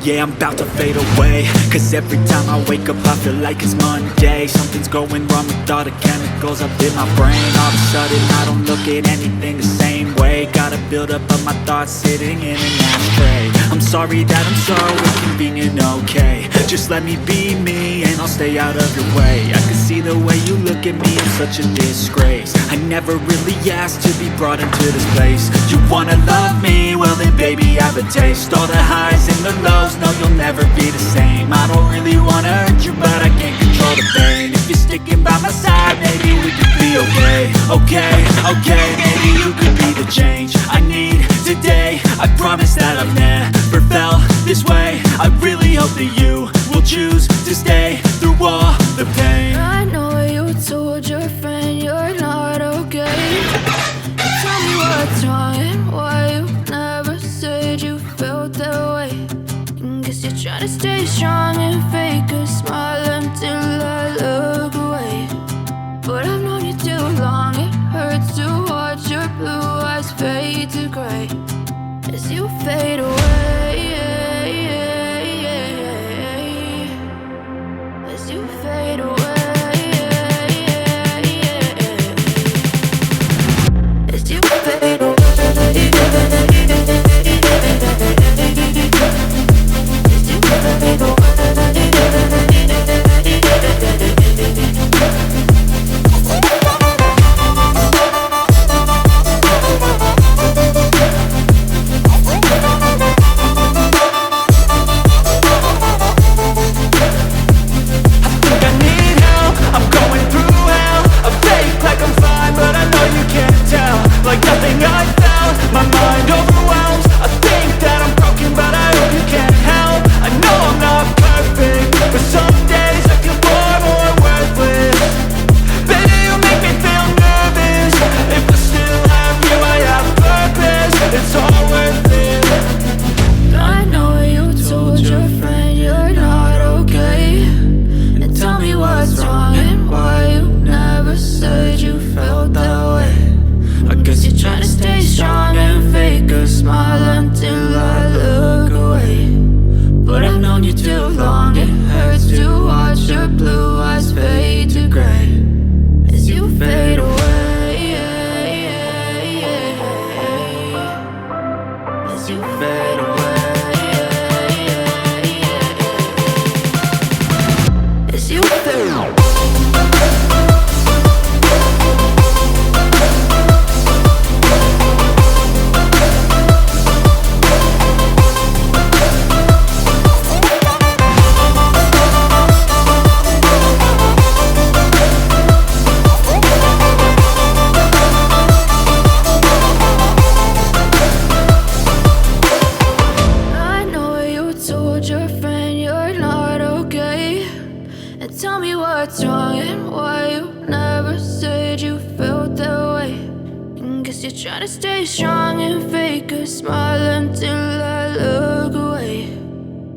yeah, I'm about to fade away. Cause every time I wake up I feel like it's Monday. Something's going wrong with all the chemicals up in my brain. All of a sudden I don't look at anything the same way. Gotta build up of my thoughts sitting in an ashtray. I'm sorry that I'm so inconvenient, okay. Just let me be me and I'll stay out of your way. I can see the way you look at me, I'm such a disgrace. I never really asked to be brought into this place. You wanna love me? Well then baby, have a taste. All the highs and the lows, no you'll never be the same. I don't really wanna hurt you, but I can't control the pain. If you're sticking by my side, maybe we could be okay. Okay, maybe you could be the change I need today. I promise that I've never felt this way. I really hope that you will choose to stay through all the pain. I know you told your friend you're not okay. Tell me what's wrong and why you never said you felt that way. Guess you're trying to stay strong and fake a smile until I look away. But I've known you too long, it hurts to watch your blue eyes fade to gray as you fade away. As you fade away. As you fade away. Tell me what's wrong and why you never said you felt that way. Guess you're trying to stay strong and fake a smile until I look away.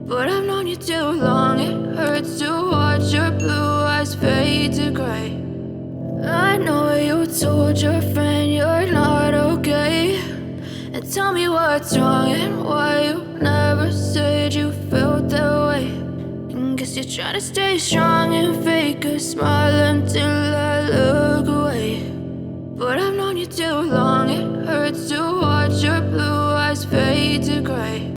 But I've known you too long, it hurts to watch your blue eyes fade to gray. I know you told your friend you're not okay. And tell me what's wrong and why you never said you felt that way. Guess you're trying to stay strong and fake a smile until I look away. But I've known you too long, it hurts to watch your blue eyes fade to gray.